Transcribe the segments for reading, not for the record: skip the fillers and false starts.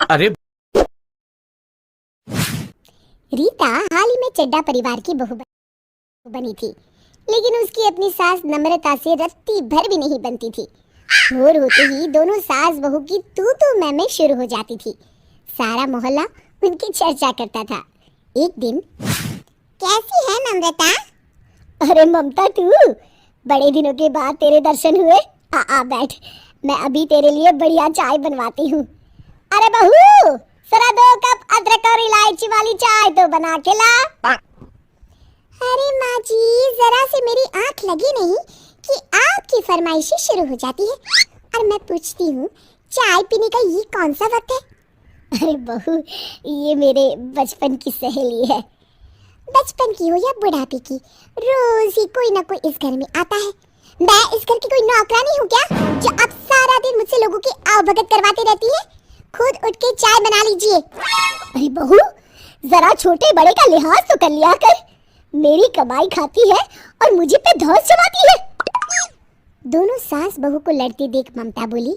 अरे रीता हाल ही में चड्ढा परिवार की बहू बनी थी, लेकिन उसकी अपनी सास नम्रता से रत्ती भर भी नहीं बनती थी। भोर होते ही दोनों सास बहू की तू मैं शुरू हो जाती थी। सारा मोहल्ला उनकी चर्चा करता था। एक दिन, कैसी है नम्रता? अरे ममता, तू बड़े दिनों के बाद तेरे दर्शन हुए। आ बैठ, मैं अभी तेरे लिए बढ़िया चाय बनवाती हूँ। अरे बहू, जरा 2 कप अदरक और इलायची वाली चाय तो बना के ला। अरे माँ जी, जरा से मेरी आंख लगी नहीं कि आपकी फरमाइशें शुरू हो जाती है और मैं पूछती हूँ, चाय पीने का ये कौन सा वक्त है? अरे बहू, ये मेरे बचपन की सहेली है। बचपन की हो या बुढ़ापे की, रोज ही कोई ना कोई इस घर में आता है। मैं इस घर की कोई नौकरानी हूँ क्या, जो अब सारा दिन मुझसे लोगों की आवभगत करवाती रहती है? खुद उठ के चाय बना लीजिए। अरे बहू, जरा छोटे बड़े का लिहाज तो कर लिया कर। मेरी कमाई खाती है और मुझे पे धौंस जमाती है। दोनों सास बहू को लड़ते देख ममता बोली,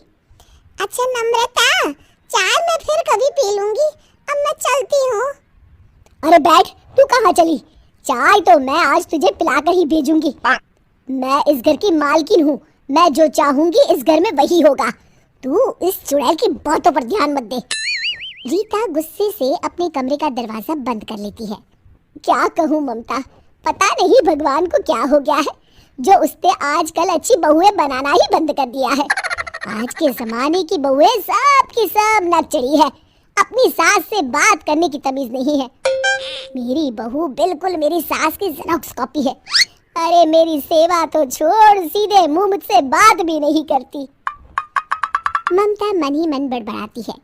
अच्छा नम्रता, चाय मैं फिर कभी पी लूंगी, अब मैं चलती हूँ। अरे बैठ, तू कहाँ चली? चाय तो मैं आज तुझे पिलाकर ही भेजूंगी। मैं इस घर की मालकिन हूँ, मैं जो चाहूंगी इस घर में वही होगा। तू इस चुड़ैल की बातों पर ध्यान मत दे। रीता गुस्से से अपने कमरे का दरवाजा बंद कर लेती है। क्या कहूँ ममता, पता नहीं भगवान को क्या हो गया है, जो उसने आजकल अच्छी बहुएं बनाना ही बंद कर दिया है। आज के जमाने की बहुएं सब की सब नकचड़ी है, अपनी सास से बात करने की तमीज नहीं है। मेरी बहू बिल्कुल मेरी सास की जेरॉक्स कॉपी है। अरे मेरी सेवा तो छोड़, सीधे मुंह मुझसे बात भी नहीं करती। ममता मन ही मन बड़बड़ाती है,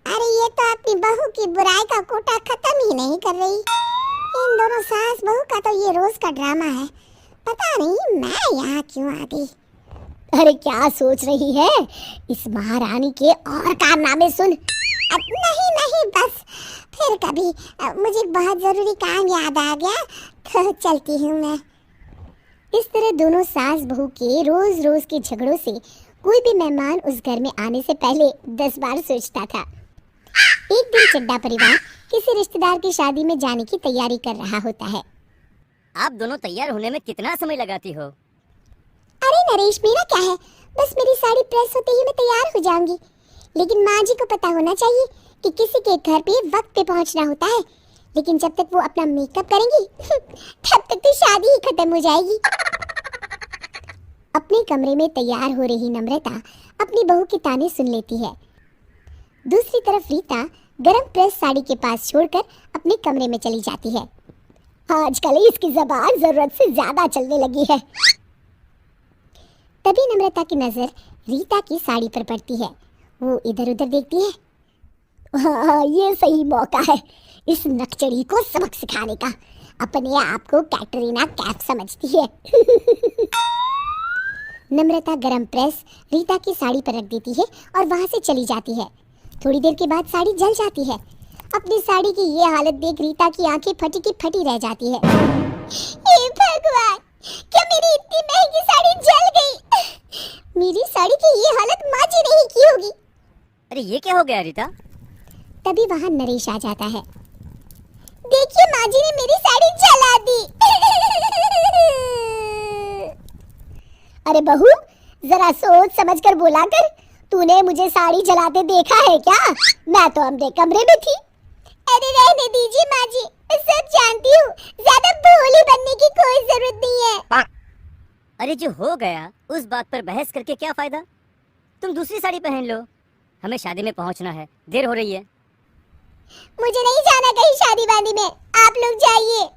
अरे ये तो अपनी बहू की बुराई का कोटा खत्म ही नहीं कर रही। इन दोनों सास बहू का तो ये रोज का ड्रामा है। पता नहीं मैं यहाँ क्यों आ गई। अरे क्या सोच रही है? इस महारानी के और कारनामे सुन। नहीं नहीं, बस फिर कभी, मुझे बहुत जरूरी काम याद आ गया तो चलती हूँ मैं। इस तरह दोनों सास बहू के रोज रोज के झगड़ों से कोई भी मेहमान उस घर में आने से पहले 10 बार सोचता था। एक दिन चड्ढा परिवार किसी रिश्तेदार की शादी में जाने की तैयारी कर रहा होता है। आप दोनों तैयार होने में कितना समय लगाती हो? अरे नरेश, मेरा क्या है, बस मेरी साड़ी प्रेस होते ही मैं तैयार हो जाऊंगी। लेकिन माँ जी को पता होना चाहिए कि किसी के घर पे वक्त पे पहुंचना होता है। लेकिन जब तक वो अपना मेकअप करेंगी तब तक तो शादी ही खत्म हो जाएगी। अपने कमरे में तैयार हो रही नम्रता अपनी बहू के ताने सुन लेती है। दूसरी तरफ रीता गरम प्रेस साड़ी के पास छोड़कर अपने कमरे में चली जाती है। आजकल इसकी जबान जरूरत से ज्यादा चलने लगी है। तभी नम्रता की नजर रीता की साड़ी पर पड़ती है। वो इधर उधर देखती है। हाँ, ये सही मौका है इस नकचड़ी को सबक सिखाने का। अपने आप को कैटरीना कैफ समझती है। नम्रता गरम प्रेस रीता की साड़ी पर रख देती है और वहां से चली जाती है। थोड़ी देर के बाद साड़ी जल जाती है। अपनी साड़ी की ये हालत देख रीता की आंखें फटी की फटी रह जाती है। हे भगवान, क्या मेरी इतनी महंगी साड़ी जल गई? मेरी साड़ी की ये हालत माँ जी ने ही की होगी। अरे ये क्या हो गया रीता? तभी वहां नरेश आ जाता है। देखिए, माँ जी ने मेरी साड़ी जला दी। अरे बहू, जरा सोच समझ कर बोला कर। तूने मुझे साड़ी जलाते देखा है क्या? मैं तो अपने कमरे में थी। अरे रहने दीजिए माँ जी, मैं सब जानती हूँ, ज्यादा भोली बनने की कोई जरूरत नहीं है। अरे जो हो गया उस बात पर बहस करके क्या फायदा? तुम दूसरी साड़ी पहन लो, हमें शादी में पहुंचना है, देर हो रही है। मुझे नहीं जाना कहीं शादी वादी में, आप लोग जाइए।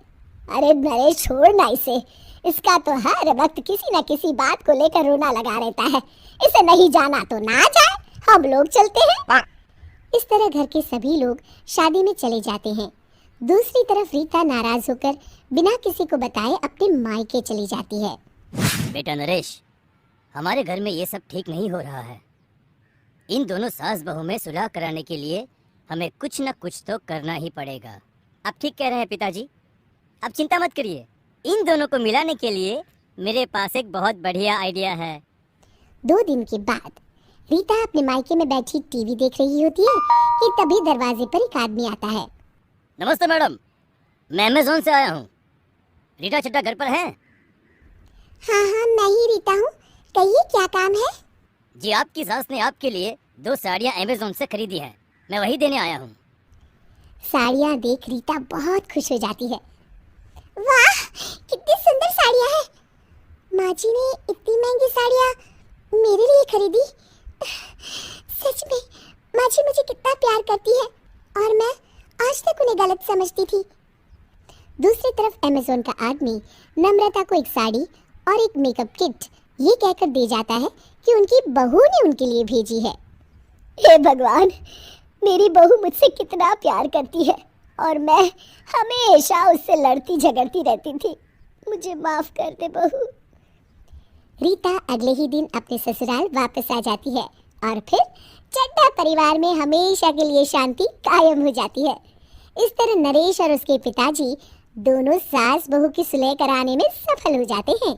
अरे नरेश, छोड़ ना इसे, इसका तो हर वक्त किसी न किसी बात को लेकर रोना लगा रहता है। इसे नहीं जाना तो ना जाए, हम लोग चलते हैं। इस तरह घर के सभी लोग शादी में चले जाते हैं। दूसरी तरफ रीता नाराज होकर बिना किसी को बताए अपने मायके चली जाती है। बेटा नरेश, हमारे घर में ये सब ठीक नहीं हो रहा है। इन दोनों सास बहू में सुलह कराने के लिए हमें कुछ न कुछ तो करना ही पड़ेगा। आप ठीक कह रहे हैं पिताजी, आप चिंता मत करिए। इन दोनों को मिलाने के लिए मेरे पास एक बहुत बढ़िया आइडिया है। 2 दिन के बाद रीता अपने मायके में बैठी टीवी देख रही होती है कि तभी दरवाजे पर एक आदमी आता है। नमस्ते मैडम, मैं अमेजोन से आया हूँ। रीटा चड्ढा घर पर हैं? हाँ हाँ, मैं ही रीता हूँ, कहिए क्या काम है? जी, आपकी सास ने आपके लिए 2 साड़ियाँ अमेजोन से खरीदी हैं, मैं वही देने आया हूँ। साड़ियाँ देख रीता बहुत खुश हो जाती है। वाह, कितनी सुंदर साड़ियाँ हैं। माँ जी ने इतनी महंगी साड़ियाँ मेरे लिए खरीदी। सच में माँ जी मुझे कितना प्यार करती है और मैं आज तक उन्हें गलत समझती थी। दूसरी तरफ अमेज़न का आदमी नम्रता को एक साड़ी और एक मेकअप किट ये कहकर दे जाता है कि उनकी बहू ने उनके लिए भेजी है। हे भगवान, मेरी बहू मुझसे कितना प्यार करती है और मैं हमेशा उससे लड़ती झगड़ती रहती थी। मुझे माफ कर दे बहू। रीता अगले ही दिन अपने ससुराल वापस आ जाती है और फिर चड्ढा परिवार में हमेशा के लिए शांति कायम हो जाती है। इस तरह नरेश और उसके पिताजी दोनों सास बहू की सुलह कराने में सफल हो जाते हैं।